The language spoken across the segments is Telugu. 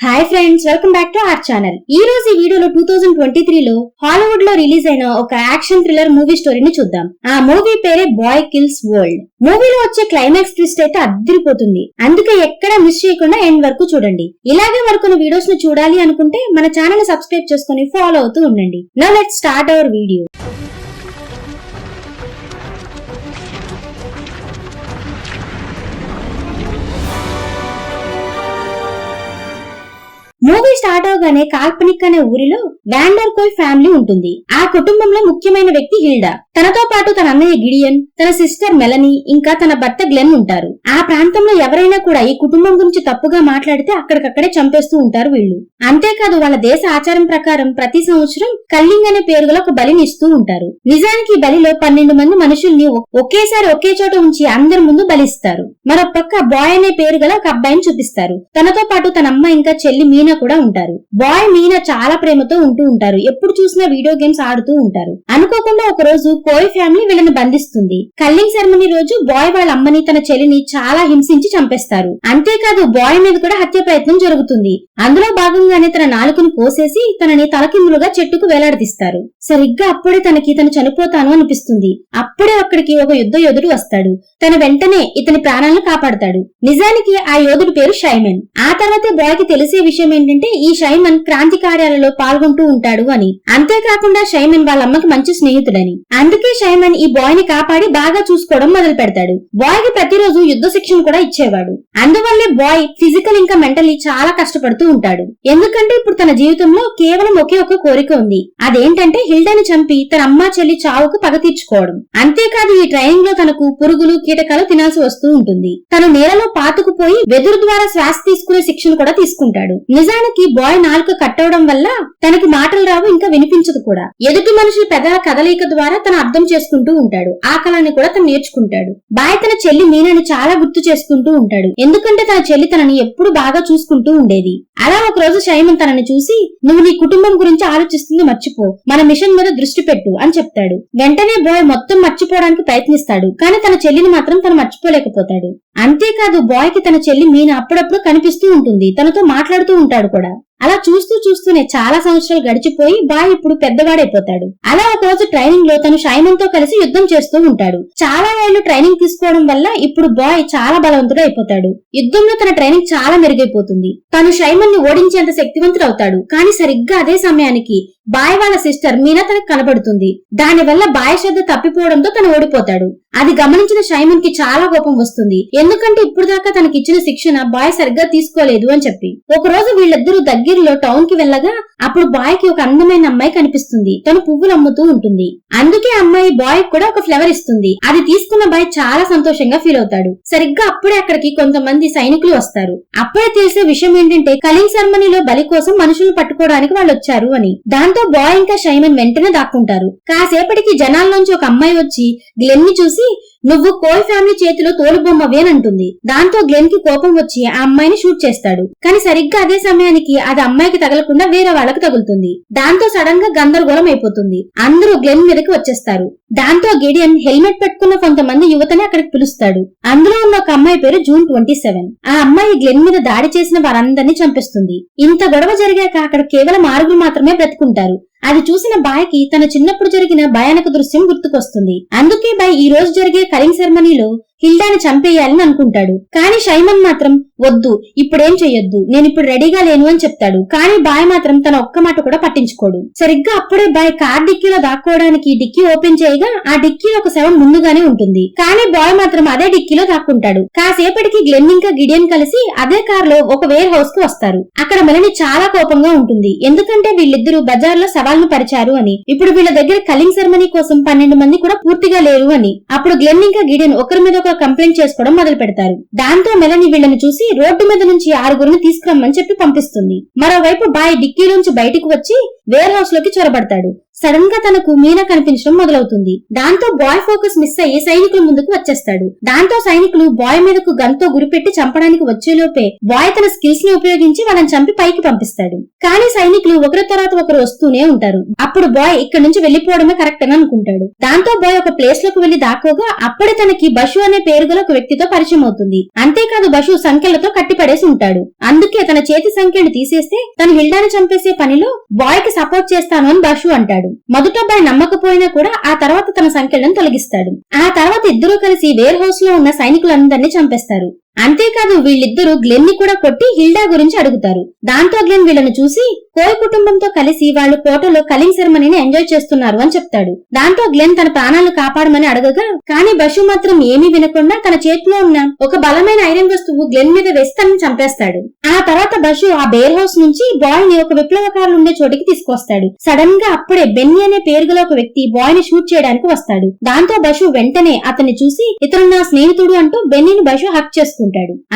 Hi friends, welcome back to our channel. ఈ రోజు ఈ వీడియోలో 2023 లో హాలీవుడ్ లో రిలీజ్ అయిన ఒక యాక్షన్ థ్రిల్లర్ మూవీ స్టోరీని చూద్దాం. ఆ మూవీ పేరే బాయ్ కిల్స్ వరల్డ్. మూవీలో వచ్చే క్లైమాక్స్ ట్విస్ట్ అయితే అద్దరిపోతుంది. అందుకే ఎక్కడ మిస్ చేయకుండా ఎండ్ వరకు చూడండి. ఇలాగే మరికొన్ని వీడియోస్ ను చూడాలి అనుకుంటే మన ఛానల్ ని సబ్స్క్రైబ్ చేసుకుని ఫాలో అవుతూ ఉండండి. Now let's start our video. Movie start అవగానే కాల్పనిక్ అనే ఊరిలో వాండర్ కోయ్ ఫ్యామిలీ ఉంటుంది. ఆ కుటుంబంలో ముఖ్యమైన వ్యక్తి హిల్డా, తనతో పాటు తన అన్నయ్య గిడియన్, తన సిస్టర్ మెలనీ, ఇంకా తన భర్త గ్లెన్ ఉంటారు. ఆ ప్రాంతంలో ఎవరైనా కూడా ఈ కుటుంబం గురించి తప్పుగా మాట్లాడితే అక్కడికక్కడే చంపేస్తూ ఉంటారు వీళ్ళు. అంతేకాదు వాళ్ళ దేశ ఆచారం ప్రకారం ప్రతి సంవత్సరం కల్లింగ్ అనే పేరు గల ఒక బలిని ఇస్తూ ఉంటారు. నిజానికి ఈ బలిలో 12 మంది మనుషుల్ని ఒకేసారి ఒకే చోట ఉంచి అందరి ముందు బలిస్తారు. మరొక బాయ్ అనే పేరు గల ఒక అబ్బాయిని చూపిస్తారు. తనతో పాటు తన అమ్మ ఇంకా చెల్లి మీనా కూడా ఉంటారు. బాయ్ మీనా చాలా ప్రేమతో ఉంటూ ఉంటారు. ఎప్పుడు చూసినా వీడియో గేమ్స్ ఆడుతూ ఉంటారు. అనుకోకుండా ఒక రోజు కోయ్ ఫ్యామిలీ వీళ్ళని బంధిస్తుంది. కల్లింగ్ సెరమనీ రోజు బాయ్ వాళ్ళ అమ్మని తన చెల్లిని చాలా హింసించి చంపేస్తారు. అంతేకాదు బాయ్ మీద కూడా హత్య ప్రయత్నం జరుగుతుంది. అందులో భాగంగానే తన నాలుకను కోసేసి తనని తలకిందులుగా చెట్టుకు వేలాడదీస్తారు. సరిగ్గా అప్పుడే తను చనిపోతాను అనిపిస్తుంది. అప్పుడే అక్కడికి ఒక యుద్ధ యోధుడు వస్తాడు. తన వెంటనే ఇతని ప్రాణాలను కాపాడతాడు. నిజానికి ఆ యోధుడి పేరు షైమన్. ఆ తర్వాతే బాయ్ కి తెలిసే విషయం ఏంటంటే ఈ షైమన్ క్రాంతి కార్యాలలో పాల్గొంటూ ఉంటాడు అని. అంతేకాకుండా షైమన్ వాళ్ళ అమ్మకి మంచి స్నేహితుడని. అందుకే షైమన్ ఈ బాయ్ ని కాపాడి బాగా చూసుకోవడం మొదలు పెడతాడు. బాయ్ కి ప్రతిరోజు యుద్ధ శిక్షణ కూడా ఇచ్చేవాడు. అందువల్లే బాయ్ ఫిజికల్ ఇంకా మెంటలీ చాలా కష్టపడుతూ ఉంటాడు. ఎందుకంటే ఇప్పుడు తన జీవితంలో కేవలం ఒకే ఒక కోరిక ఉంది. అదేంటంటే హిల్డాని చంపి తన అమ్మ చెల్లి చావుకు పగ తీర్చుకోవడం. అంతేకాదు ఈ ట్రైనింగ్ లో తనకు పురుగులు కీటకాలు తినాల్సి వస్తూ ఉంటుంది. తను నేలలో పాతుకుపోయి వెదురు ద్వారా శ్వాస తీసుకునే శిక్షణ కూడా తీసుకుంటాడు. నిజానికి బాయ్ నాలుక కట్టవడం వల్ల తనకి మాటలు రావు, ఇంకా వినిపించదు కూడా. ఎదుటి మనుషుల పెదల కదలిక ద్వారా తను అర్థం చేసుకుంటూ ఉంటాడు. ఆ కళని కూడా తను నేర్చుకుంటాడు. బాయ్ తన చెల్లి మీనాని చాలా గుర్తు చేసుకుంటూ ఉంటాడు. ఎందుకంటే తన చెల్లి తనని ఎప్పుడు బాగా చూసుకుంటూ ఉండేది. అలా ఒక రోజు షైమన్ తనని చూసి, నువ్వు నీ కుటుంబం గురించి ఆలోచిస్తుంది మర్చిపో, మన మిషన్ మీద దృష్టి పెట్టు అని చెప్తాడు. వెంటనే బాయ్ మొత్తం మర్చిపోవడానికి ప్రయత్నిస్తాడు. కానీ తన చెల్లిని మాత్రం తను మర్చిపోలేకపోతాడు. అంతేకాదు బాయ్ కి తన చెల్లి మీనా అప్పుడప్పుడు కనిపిస్తూ ఉంటుంది. తనతో మాట్లాడుతూ ఉంటాడు కూడా. అలా చూస్తూనే చాలా సంవత్సరాలు గడిచిపోయి బాయ్ ఇప్పుడు పెద్దవాడైపోతాడు. అలా ఒక రోజు ట్రైనింగ్ లో తను షైమన్ తో కలిసి యుద్ధం చేస్తూ ఉంటాడు. చాలా ఏళ్లు ట్రైనింగ్ తీసుకోవడం వల్ల ఇప్పుడు బాయ్ చాలా బలవంతుడు అయిపోతాడు. యుద్ధంలో తన ట్రైనింగ్ చాలా మెరుగైపోతుంది. తను షైమన్ ని ఓడించేంత శక్తివంతుడు అవుతాడు. కానీ సరిగ్గా అదే సమయానికి బాయ్ వాళ్ళ సిస్టర్ మీనా తనకు కనబడుతుంది. దానివల్ల బాయ్ శ్రద్ధ తప్పిపోవడంతో తను ఓడిపోతాడు. అది గమనించిన షైమన్ కి చాలా కోపం వస్తుంది. ఎందుకంటే ఇప్పుడు దాకా తనకిచ్చిన శిక్షణ బాయ్ సరిగ్గా తీసుకోలేదు అని చెప్పి. ఒక రోజు వీళ్ళిద్దరూ దగ్గరలో టౌన్ కి వెళ్ళగా అప్పుడు బాయ్ కి ఒక అందమైన అమ్మాయి కనిపిస్తుంది. తను పువ్వులు అమ్ముతూ ఉంటుంది. అందుకే అమ్మాయి బాయ్ కూడా ఒక ఫ్లవర్ ఇస్తుంది. అది తీసుకున్న బాయ్ చాలా సంతోషంగా ఫీల్ అవుతాడు. సరిగ్గా అప్పుడే అక్కడికి కొంతమంది సైనికులు వస్తారు. అప్పుడే తెలిసే విషయం ఏంటంటే కల్లింగ్ సెరమనీలో బలి కోసం మనుషులను పట్టుకోవడానికి వాళ్ళు వచ్చారు అని. దాంతో బాయ్ ఇంకా షైమన్ వెంటనే దాక్కుంటారు. కాసేపటికి జనాల్లోంచి ఒక అమ్మాయి వచ్చి గ్లెన్ ని చూసి, నువ్వు కోయ్ ఫ్యామిలీ చేతిలో తోలుబొమ్మవి అని అంటుంది. దాంతో గ్లెన్ కి కోపం వచ్చి ఆ అమ్మాయిని షూట్ చేస్తాడు. కానీ సరిగ్గా అదే సమయానికి అది అమ్మాయికి తగలకుండా వేరే వాళ్ళకి తగులుతుంది. దాంతో సడన్ గా గందరగోళం అయిపోతుంది. అందరూ గ్లెన్ మీదకి వచ్చేస్తారు. దాంతో గిడియన్ హెల్మెట్ పెట్టుకున్న కొంతమంది యువతని అక్కడికి పిలుస్తాడు. అందులో ఉన్న ఒక అమ్మాయి పేరు జూన్ 27. ఆ అమ్మాయి గ్లెన్ మీద దాడి చేసిన వారందరినీ చంపేస్తుంది. ఇంత గొడవ జరిగాక అక్కడ కేవలం 6 మాత్రమే బ్రతుకుంటారు. అది చూసిన బాయ్ కి తన చిన్నప్పుడు జరిగిన భయానక దృశ్యం గుర్తుకొస్తుంది. అందుకే బాయ్ ఈ రోజు జరిగే కల్లింగ్ సెరమనీలో హిల్డాని చంపేయాలని అనుకుంటాడు. కానీ షైమన్ మాత్రం వద్దు, ఇప్పుడేం చెయ్యొద్దు, నేను ఇప్పుడు రెడీగా లేను అని చెప్తాడు. కానీ బాయ్ మాత్రం తన ఒక్క మాట కూడా పట్టించుకోడు. సరిగ్గా అప్పుడే బాయ్ కార్ డిక్కీలో దాక్కోవడానికి డిక్కీ ఓపెన్ చేయగా ఆ డిక్కీలో ఒక శవం ముందుగానే ఉంటుంది. కానీ బాయ్ మాత్రం అదే డిక్కీలో దాక్కుంటాడు. కాసేపటికి గ్లెన్ ఇంకా గిడియన్ కలిసి అదే కార్ లో ఒక వేర్ హౌస్ కు వస్తారు. అక్కడ మెలనీ చాలా కోపంగా ఉంటుంది. ఎందుకంటే వీళ్ళిద్దరూ బజార్ లో సవాల్ను పరిచారు అని. ఇప్పుడు వీళ్ళ దగ్గర కల్లింగ్ సెరమనీ కోసం 12 మంది కూడా పూర్తిగా లేరు అని. అప్పుడు గ్లెన్ ఇంకా గిడియన్ ఒకరి మీద కంప్లైంట్ చేసుకోవడం మొదలు పెడతారు. దాంతో మెలనీ వీళ్ళని చూసి రోడ్డు మీద నుంచి 6 తీసుకురమ్మని చెప్పి పంపిస్తుంది. మరోవైపు బాయ్ డిక్కీలోంచి బయటకు వచ్చి వేర్ హౌస్ లోకి చొరబడతాడు. సడన్ గా తనకు మీనా కనిపించడం మొదలవుతుంది. దాంతో బాయ్ ఫోకస్ మిస్ అయ్యి సైనికుల ముందుకు వచ్చేస్తాడు. దాంతో సైనికులు బాయ్ మీదకు గన్తో గురిపెట్టి చంపడానికి వచ్చేలోపే బాయ్ తన స్కిల్స్ ని ఉపయోగించి వాళ్ళని చంపి పైకి పంపిస్తాడు. కానీ సైనికులు ఒకరి తర్వాత ఒకరు వస్తూనే ఉంటారు. అప్పుడు బాయ్ ఇక్కడ నుంచి వెళ్లిపోవడమే కరెక్ట్ అని అనుకుంటాడు. దాంతో బాయ్ ఒక ప్లేస్ లోకి వెళ్లి దాక్కోగా అప్పుడే తనకి బషు అనే పేరు గల ఒక వ్యక్తితో పరిచయం అవుతుంది. అంతేకాదు బషు సంఖ్యలతో కట్టిపడేసి ఉంటాడు. అందుకే తన చేతి సంఖ్యను తీసేస్తే తను హిల్డాని చంపేసే పనిలో బాయ్ కి సపోర్ట్ చేస్తాను అని బషు అంటాడు. మొదట బాయ్ నమ్మకపోయినా కూడా ఆ తర్వాత తన సంఖ్యలను తొలగిస్తాడు. ఆ తర్వాత ఇద్దరూ కలిసి వేర్ హౌస్ లో ఉన్న సైనికులందరినీ చంపేస్తారు. అంతేకాదు వీళ్ళిద్దరూ గ్లెన్ ని కూడా కొట్టి హిల్డా గురించి అడుగుతారు. దాంతో గ్లెన్ వీళ్ళను చూసి కోయ్ కుటుంబంతో కలిసి వాళ్ళు కోటలో కలింగ్ సెరమనీని ఎంజాయ్ చేస్తున్నారు అని చెప్తాడు. దాంతో గ్లెన్ తన ప్రాణాలను కాపాడమని అడగగా కానీ బషు మాత్రం ఏమీ వినకుండా తన చేతిలో ఉన్న ఒక బలమైన ఐరన్ వస్తువు గ్లెన్ మీద వేసి తనని చంపేస్తాడు. ఆ తర్వాత బషు ఆ బేర్ హౌస్ నుంచి బాయ్ ని ఒక విప్లవకారులు ఉండే చోటికి తీసుకొస్తాడు. సడన్ గా అప్పుడే బెన్నీ అనే పేరు గల ఒక వ్యక్తి బాయ్ ని షూట్ చేయడానికి వస్తాడు. దాంతో బషు వెంటనే అతన్ని చూసి ఇతను నా స్నేహితుడు అంటూ బెన్నీని బషు హక్ చేసుకుంటాడు.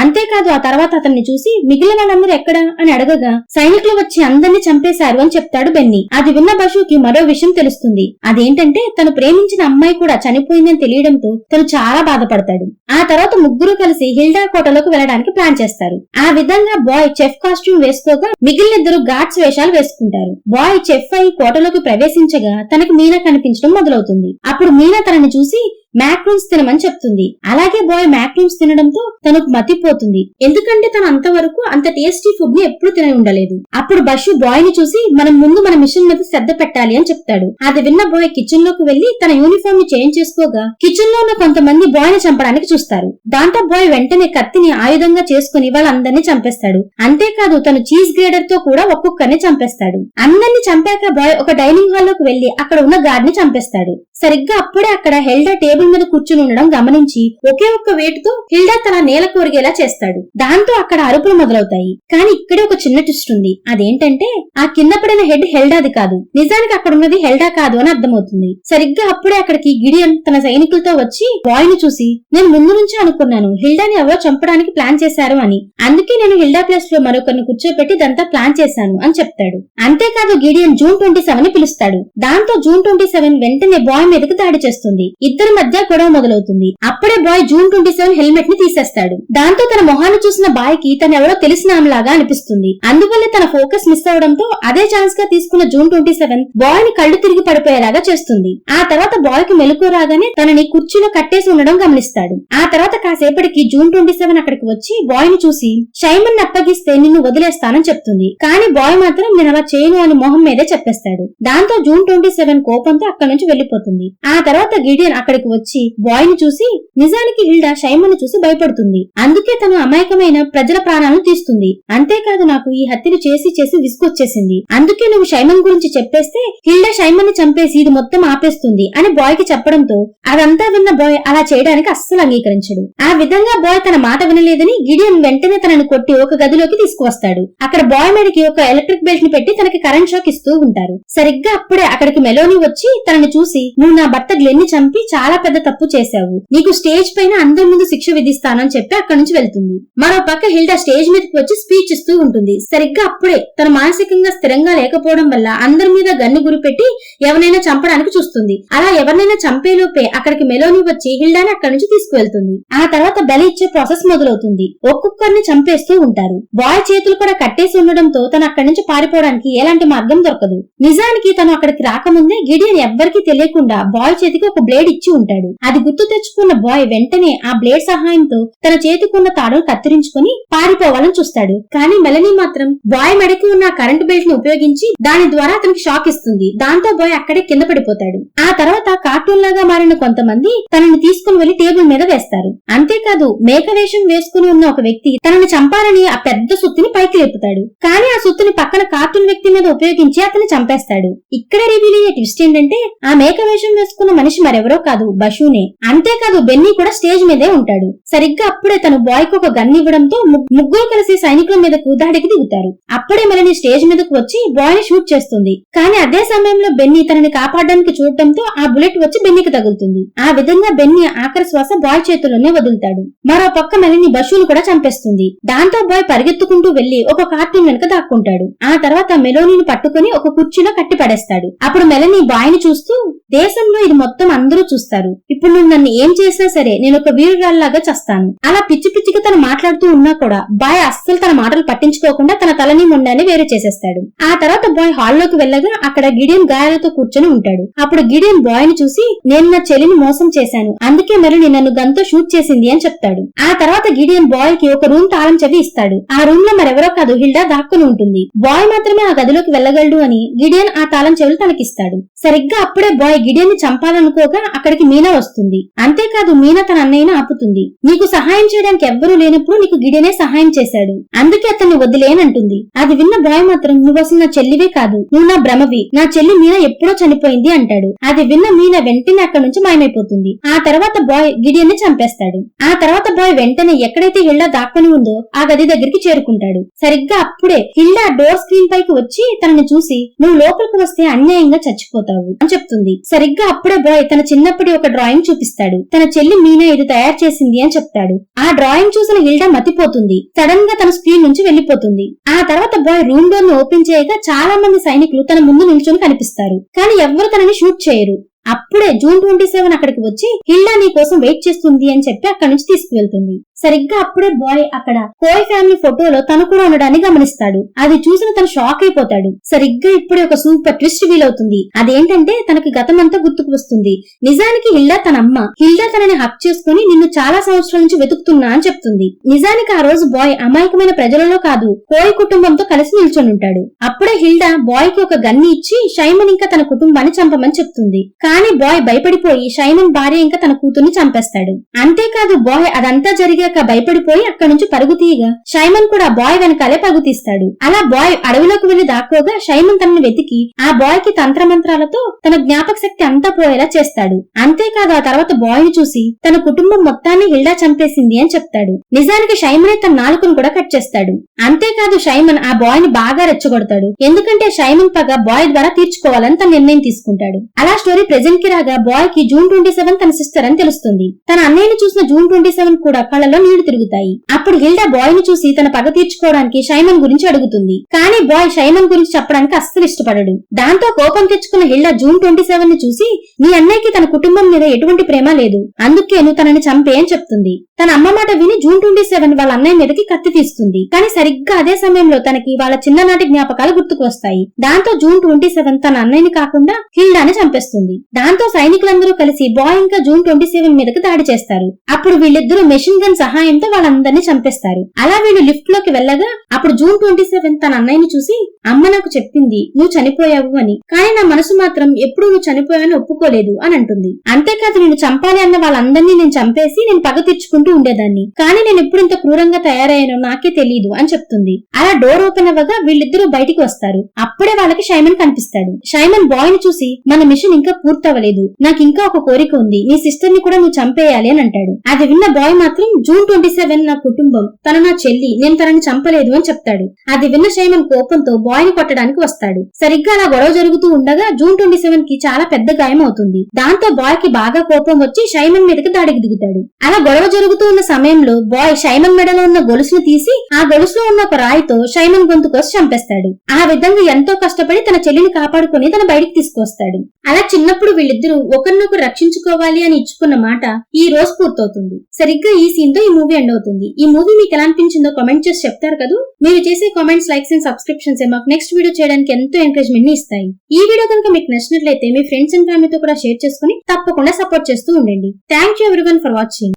అంతేకాదు ఆ తర్వాత అతన్ని చూసి మిగిలిన వాళ్ళందరూ ఎక్కడా అని అడగగా సైనికులు వచ్చి అందరినీ చంపేశారు అని చెప్తాడు బెన్నీ. అది విన్న బషుకి మరో విషయం తెలుస్తుంది. అదేంటంటే తను ప్రేమించిన అమ్మాయి కూడా చనిపోయిందని తెలియడంతో తను చాలా బాధపడతాడు. ఆ తర్వాత ముగ్గురు కలిసి హిల్డా కోటలోకి వెళ్లడానికి ప్లాన్ చేస్తారు. ఆ విధంగా బాయ్ చెఫ్ కాస్ట్యూమ్ వేసుకోగా మిగిలిన ఇద్దరు గార్డ్స్ వేషాలు వేసుకుంటారు. బాయ్ చెఫ్ అయి కోటలోకి ప్రవేశించగా తనకు మీనా కనిపించడం మొదలవుతుంది. అప్పుడు మీనా తనని చూసి మ్యాక్రూన్స్ తినమని చెప్తుంది. అలాగే బాయ్ మ్యాక్రూన్స్ తినడంతో తనకు మతిపోతుంది. ఎందుకంటే తను అంతవరకు అంత టేస్టీ ఫుడ్ ని ఎప్పుడు తిని ఉండలేదు. అప్పుడు బషు బాయ్ ని చూసి మనం ముందు మన మిషన్ మీద శ్రద్ధ పెట్టాలి అని చెప్తాడు. అది విన్న బాయ్ కిచెన్ లోకి వెళ్లి తన యూనిఫామ్ ని చేంజ్ చేసుకోగా కిచెన్ లో ఉన్న కొంతమంది బాయ్ ని చంపడానికి చూస్తారు. దాంతో బాయ్ వెంటనే కత్తిని ఆయుధంగా చేసుకుని వాళ్ళందరినీ చంపేస్తాడు. అంతేకాదు తను చీజ్ గ్రేడర్ తో కూడా ఒక్కొక్కరిని చంపేస్తాడు. అందరినీ చంపాక బాయ్ ఒక డైనింగ్ హాల్ లోకి వెళ్లి అక్కడ ఉన్న గార్డ్ ని చంపేస్తాడు. సరిగ్గా అప్పుడే అక్కడ హెల్డా టేబుల్ మీద కూర్చుని ఉండడం గమనించి ఒకే ఒక్క వేటుతో హిల్డా తన నేల కోరిగేలా చేస్తాడు. దాంతో అక్కడ అరుపులు మొదలవుతాయి. కానీ ఇక్కడే ఒక చిన్న ట్విస్ట్ ఉంది. అదేంటంటే ఆ కింద పడిన హెడ్ హెల్డాది కాదు, నిజానికి అక్కడ ఉన్నది హెల్డా కాదు అని అర్థమవుతుంది. సరిగ్గా అప్పుడే అక్కడికి గిడియన్ తన సైనికులతో వచ్చి బాయ్ ని చూసి నేను ముందు నుంచే అనుకున్నాను హిల్డాని ఎవరో చంపడానికి ప్లాన్ చేశారు అని, అందుకే నేను హిల్డా ప్లేస్ లో మరొకరిని కూర్చోబెట్టి ఇదంతా ప్లాన్ చేశాను అని చెప్తాడు. అంతేకాదు గిడియన్ జూన్ 27 ని పిలుస్తాడు. దాంతో జూన్ 27 వెంటనే బాయ్ మీదకి దాడి చేస్తుంది. ఇద్దరి మధ్య గొడవ మొదలవుతుంది. అప్పుడే బాయ్ జూన్ 27 హెల్మెట్ ని తీసేస్తాడు. దాంతో తన మొహాన్ని చూసిన బాయ్ కి తను ఎవరో తెలిసిన ఆమెలాగా అనిపిస్తుంది. అందువల్ల తన ఫోకస్ మిస్ అవడంతో అదే ఛాన్స్ గా తీసుకున్న జూన్ 27 బాయ్ ని కళ్ళు తిరిగి పడిపోయేలాగా చేస్తుంది. ఆ తర్వాత బాయ్ కి మెలకువ రాగానే తనని కుర్చీలో కట్టేసి ఉండడం గమనిస్తాడు. ఆ తర్వాత కాసేపటికి జూన్ 27 అక్కడికి వచ్చి బాయ్ ని చూసి షైమన్ అప్పగిస్తే నిన్ను వదిలేస్తానని చెప్తుంది. కానీ బాయ్ మాత్రం నేను అలా చేయను అని మొహం మీదే చెప్పేస్తాడు. దాంతో జూన్ 27 కోపంతో అక్కడి నుంచి వెళ్లిపోతుంది. ఆ తర్వాత గిడియన్ అక్కడికి వచ్చి బాయ్ ని చూసి నిజానికి హిల్డా షైమన్ ను చూసి భయపడుతుంది. అందుకే తను అమాయకమైన ప్రజల ప్రాణాలను తీస్తుంది. అంతేకాదు నాకు ఈ హత్యను చేసి చేసి విసుగొచ్చేసింది. అందుకే నువ్వు షైమన్ గురించి చెప్పేస్తే హిల్డా షైమన్ ని చంపేసి ఇది మొత్తం ఆపేస్తుంది అని బాయ్ కి చెప్పడంతో అదంతా విన్న బాయ్ అలా చేయడానికి అస్సలు అంగీకరించడు. ఆ విధంగా బాయ్ తన మాట వినలేదని గిడియన్ వెంటనే తనని కొట్టి ఒక గదిలోకి తీసుకువస్తాడు. అక్కడ బాయ్ మీదకి ఒక ఎలక్ట్రిక్ బెల్ట్ ని పెట్టి తనకి కరెంట్ షాక్ ఇస్తూ ఉంటారు. సరిగ్గా అప్పుడే అక్కడికి మెలోని వచ్చి తనని చూసి నువ్వు నా భర్త గ్లెన్ ని చంపి చాలా పెద్ద తప్పు చేశావు, నీకు స్టేజ్ పైన అందరి ముందు శిక్ష విధిస్తానని చెప్పి అక్కడి నుంచి వెళ్తుంది. మరో పక్క హిల్డా స్టేజ్ మీదకి వచ్చి స్పీచ్ ఇస్తూ ఉంటుంది. సరిగ్గా అప్పుడే తన మానసికంగా స్థిరంగా లేకపోవడం వల్ల అందరి మీద గన్ను గురిపెట్టి ఎవరినైనా చంపడానికి చూస్తుంది. అలా ఎవరినైనా చంపేలోపే అక్కడికి మెలోని వచ్చి హిల్డాని అక్కడి నుంచి తీసుకువెళ్తుంది. ఆ తర్వాత బలి ఇచ్చే ప్రాసెస్ మొదలవుతుంది. ఒక్కొక్కరిని చంపేస్తూ ఉంటారు. బాయ్ చేతులు కూడా కట్టేసి ఉండడంతో తను అక్కడి నుంచి పారిపోవడానికి ఎలాంటి మార్గం దొరకదు. నిజానికి తను అక్కడికి రాకముందే గిడియన్ ఎవ్వరికీ తెలియకుండా బాయ్ చేతికి ఒక బ్లేడ్ ఇచ్చి ఉంటాడు. అది గుర్తు తెచ్చుకున్న బాయ్ వెంటనే ఆ బ్లేడ్ సహాయంతో తన చేతికున్న తాడును కత్తిరించుకుని పారిపోవాలని చూస్తాడు. కానీ మెలనీ మాత్రం బాయ్ మెడకి ఉన్న కరెంట్ బెల్ట్ ని ఉపయోగించి దాని ద్వారా అతనికి షాక్ ఇస్తుంది. దాంతో బాయ్ అక్కడే కింద పడిపోతాడు. ఆ తర్వాత కార్టూన్ లాగా మారిన కొంతమంది తనని తీసుకుని వెళ్లి టేబుల్ మీద వేస్తారు. అంతేకాదు మేక వేషం వేసుకుని ఉన్న ఒక వ్యక్తి తనని చంపాలని ఆ పెద్ద సుత్తిని పైకి లేపుతాడు. కానీ ఆ సుత్తిని పక్కన కార్టూన్ వ్యక్తి మీద ఉపయోగించి అతన్ని చంపేస్తాడు. ఇక్కడ రివీల్ అయ్యే ట్విస్ట్ ఏంటంటే ఆ మేక వేషం వేసుకున్న మనిషి మరెవరో కాదు, బషూనే. అంతేకాదు బెన్నీ కూడా స్టేజ్ మీదే ఉంటాడు. సరిగ్గా అప్పుడే తను బాయ్ కు ఒక గన్ ఇవ్వడంతో ముగ్గురు కలిసి సైనికుల మీదకు దాడికి దిగుతారు. అప్పుడే మెలని స్టేజ్ మీదకు వచ్చి బాయ్ ని షూట్ చేస్తుంది. కానీ అదే సమయంలో బెన్నీ తనని కాపాడడానికి చూడటంతో ఆ బుల్లెట్ వచ్చి బెన్నీకి తగులుతుంది. ఆ విధంగా బెన్నీ ఆఖరి శ్వాస బాయ్ చేతుల్లోనే వదులుతాడు. మరో పక్క మెలని బషూను కూడా చంపేస్తుంది. దాంతో బాయ్ పరిగెత్తుకుంటూ వెళ్లి ఒక కార్టూన్ వెనుక దాక్కుంటాడు. ఆ తర్వాత మెలోనీని పట్టుకుని ఒక కుర్చీలో కట్టి పడేస్తాడు. అప్పుడు మెలని బాయ్ ని చూస్తూ, దేశంలో ఇది మొత్తం అందరూ చూస్తారు. ఇప్పుడు నువ్వు నన్ను ఏం చేసినా సరే నేను ఒక వీరురాల్లాగా చస్తాను. అలా పిచ్చి పిచ్చిగా తను మాట్లాడుతూ ఉన్నా కూడా బాయ్ అస్సలు తన మాటలు పట్టించుకోకుండా తన తలని మొండాన్ని వేరు చేసేస్తాడు. ఆ తర్వాత బాయ్ హాల్లోకి వెళ్ళగా అక్కడ గిడియన్ గాయాలతో కూర్చొని ఉంటాడు. అప్పుడు గిడియన్ బాయ్ ని చూసి, నేను నా చెల్లిని మోసం చేశాను, అందుకే మెలని నన్ను గన్తో షూట్ చేసింది అని చెప్తాడు. ఆ తర్వాత గిడియన్ బాయ్ కి ఒక రూమ్ తాళం చెవి ఇస్తాడు. ఆ రూమ్ లో మరెవరో కాదు, హిల్డా దాక్కుని ఉంటుంది. బాయ్ మాత్రమే ఆ గదిలోకి వెళ్ళగలడు అని గిడియన్ ఆ తాళం చెవులు తనకిస్తాడు. సరిగ్గా అప్పుడే బాయ్ గిడియన్ ని చంపాలనుకోగా అక్కడికి మీనా వస్తుంది. అంతేకాదు మీనా తన అన్నయ్యను ఆపుతుంది. నీకు సహాయం చేయడానికి ఎవ్వరూ లేనప్పుడు నీకు గిడియనే సహాయం చేశాడు, అందుకే అతన్ని వదిలేనంటుంది. అది విన్న బాయ్ మాత్రం, నువ్వు అసలు నా చెల్లివే కాదు, నువ్వు నా భ్రమవి, నా చెల్లి మీనా ఎప్పుడో చనిపోయింది అంటాడు. అది విన్న మీనా వెంటనే అక్కడి నుంచి మాయమైపోతుంది. ఆ తర్వాత బాయ్ గిడియన్ ని చంపేస్తాడు. ఆ తర్వాత బాయ్ వెంటనే ఎక్కడైతే హిల్డా దాక్కుని ఉందో ఆ గది దగ్గరికి చేరుకుంటాడు. సరిగ్గా అప్పుడే హిల్డా డోర్ స్క్రీన్ పైకి వచ్చి తనని చూసి, నువ్వు లోపలికి వస్తే అన్యాయంగా చచ్చిపోతావు అని చెప్తుంది. సరిగ్గా అప్పుడే బాయ్ తన చిన్నప్పటి ఒక డ్రాయింగ్ చూపిస్తాడు. తన చెల్లి మీనా ఇది తయారు చేసింది అని చెప్తాడు. ఆ డ్రాయింగ్ చూసిన హిల్డా మతిపోతుంది. సడన్ గా తన స్క్రీన్ నుంచి వెళ్లిపోతుంది. ఆ తర్వాత బాయ్ రూమ్ డోర్ ను ఓపెన్ చేయగా చాలా మంది సైనికులు తన ముందు నిల్చొని కనిపిస్తారు. కానీ ఎవ్వరు తనని షూట్ చేయరు. అప్పుడే జూన్ 27 అక్కడికి వచ్చి హిల్డా నీ కోసం వెయిట్ చేస్తుంది అని చెప్పి అక్కడి నుంచి తీసుకువెళ్తుంది. సరిగ్గా అప్పుడే బాయ్ అక్కడ కోయ్ ఫ్యామిలీ ఫోటోలో తను కూడా ఉండడాన్ని గమనిస్తాడు. అది చూసిన తను షాక్ అయిపోతాడు. సరిగ్గా ఇప్పుడే ఒక సూపర్ ట్విస్ట్ ఫీల్ అవుతుంది. అదేంటంటే తనకి గతమంతా గుర్తుకు వస్తుంది. నిజానికి హిల్డా తన అమ్మ. హిల్డా తనని హక్ చేసుకుని నిన్ను చాలా సంవత్సరాల నుంచి వెతుకుతున్నా అని చెప్తుంది. నిజానికి ఆ రోజు బాయ్ అమాయకమైన ప్రజలలో కాదు, కోయ్ కుటుంబంతో కలిసి నిల్చొని ఉంటాడు. అప్పుడే హిల్డా బాయ్ కి ఒక గన్ని ఇచ్చి షైమన్ ఇంకా తన కుటుంబాన్ని చంపమని చెప్తుంది. కానీ బాయ్ భయపడిపోయి షైమన్ భార్య ఇంకా తన కూతుర్ని చంపేస్తాడు. అంతేకాదు బాయ్ అదంతా జరిగాక భయపడిపోయి అక్కడి నుంచి పరుగు తీయగా షైమన్ కూడా బాయ్ వెనకాలే పరుగు తీస్తాడు. అలా బాయ్ అడవిలోకి వెళ్లి దాక్కోగా షైమన్ తనని వెతికి ఆ బాయ్ కి తంత్రమంత్రాలతో తన జ్ఞాపక శక్తి అంతా పోయేలా చేస్తాడు. అంతేకాదు ఆ తర్వాత బాయ్ ని చూసి తన కుటుంబం మొత్తాన్ని హిల్డా చంపేసింది అని చెప్తాడు. నిజానికి షైమనే తన నాలుకను కూడా కట్ చేస్తాడు. అంతేకాదు షైమన్ ఆ బాయ్ ని బాగా రెచ్చగొడతాడు. ఎందుకంటే షైమన్ పగ బాయ్ ద్వారా తీర్చుకోవాలని తన నిర్ణయం తీసుకుంటాడు. అలా స్టోరీ ప్రెజెంట్ కి రాగా బాయ్ కి జూన్ 27 తన సిస్టర్ అని తెలుస్తుంది. తన అన్నయ్యని చూసిన జూన్ 27 కూడా కళ్ళలో నీళ్లు తిరుగుతాయి. అప్పుడు హిల్డా బాయ్ ని చూసి తన పగ తీర్చుకోవడానికి షైమన్ గురించి అడుగుతుంది. కానీ బాయ్ షైమన్ గురించి చెప్పడానికి అస్సలు ఇష్టపడడు. దాంతో కోపం తెచ్చుకున్న హిల్డా జూన్ 27 ని చూసి, నీ అన్నయ్యకి తన కుటుంబం మీద ఎటువంటి ప్రేమ లేదు, అందుకే నువ్వు తనని చంపే అని చెప్తుంది. తన అమ్మ మాట విని జూన్ 27 వాళ్ళ అన్నయ్య మీదకి కత్తి తీస్తుంది. కానీ సరిగ్గా అదే సమయంలో తనకి వాళ్ళ చిన్ననాటి జ్ఞాపకాలు గుర్తుకు వస్తాయి. దాంతో జూన్ 27 తన అన్నయ్యని కాకుండా హిల్డాని చంపేస్తుంది. దాంతో సైనికులందరూ కలిసి బాయ్ ఇంకా జూన్ 27 మీదకి దాడి చేస్తారు. అప్పుడు వీళ్ళిద్దరూ మెషిన్ గన్ సహాయంతో వాళ్ళందరినీ చంపేస్తారు. అలా వీళ్ళు లిఫ్ట్ లోకి వెళ్ళగా అప్పుడు జూన్ 27 తన అన్నయ్యని చూసి, అమ్మ నాకు చెప్పింది నువ్వు చనిపోయావు అని, కానీ నా మనసు మాత్రం ఎప్పుడు నువ్వు చనిపోయావని ఒప్పుకోలేదు అని అంటుంది. అంతేకాదు నేను చంపాలి అన్న వాళ్ళందరినీ నేను చంపేసి నేను పగ తీర్చుకుంటూ ఉండేదాన్ని, కానీ నేను ఎప్పుడు ఇంత క్రూరంగా తయారయ్యానో నాకే తెలియదు అని చెప్తుంది. అలా డోర్ ఓపెన్ అవ్వగా వీళ్ళిద్దరూ బయటికి వస్తారు. అప్పుడే వాళ్ళకి షైమన్ కనిపిస్తాడు. షైమన్ బాయ్ ని చూసి, మన మిషన్ ఇంకా పూర్తవలేదు, నాకు ఇంకా ఒక కోరిక ఉంది, నీ సిస్టర్ ని కూడా నువ్వు చంపేయాలి అని అంటాడు. అది విన్న బాయ్ మాత్రం జూన్ 27 నా కుటుంబం, తన నా చెల్లి, నేను తనని చంపలేదు అని చెప్తాడు. అది విన్న షైమన్ కోపంతో బాయ్ ని కొట్టడానికి వస్తాడు. సరిగ్గా అలా గొడవ జరుగుతూ ఉండగా జూన్ 27 కి చాలా పెద్ద గాయం అవుతుంది. దాంతో బాయ్ కి బాగా కోపం వచ్చి షైమన్ మీదకి దాడికి దిగుతాడు. అలా గొడవ జరుగుతూ ఉన్న సమయంలో బాయ్ షైమన్ మెడలో ఉన్న గొలుసును తీసి ఆ గొలుసులో ఉన్న ఒక రాయితో షైమన్ గొంతు కోసి చంపేస్తాడు. ఆ విధంగా ఎంతో కష్టపడి తన చెల్లిని కాపాడుకుని తన బయటికి తీసుకొస్తాడు. అలా చిన్నప్పుడు వీళ్ళిద్దరూ ఒకరినొకరు రక్షించుకోవాలి అని ఇచ్చుకున్న మాట ఈ రోజు పూర్తవుతుంది. సరిగ్గా ఈ సీన్ తో ఈ మూవీ ఎండ్ అవుతుంది. ఈ మూవీ మీకు ఎలా అనిపించిందో కామెంట్ చేసి చెప్తారు కదా. మీరు చేసే కామెంట్స్, లైక్స్ అండ్ సబ్స్క్రిప్షన్స్ మాకు నెక్స్ట్ వీడియో చేయడానికి ఎంతో ఎంకరేజ్మెంట్ ని ఇస్తాయి. ఈ వీడియో కనుక మీకు నచ్చినట్లయితే మీ ఫ్రెండ్స్ అండ్ ఫ్యామిలీతో కూడా షేర్ చేసుకుని తప్పకుండా సపోర్ట్ చేస్తూ ఉండండి. Thank you everyone for watching.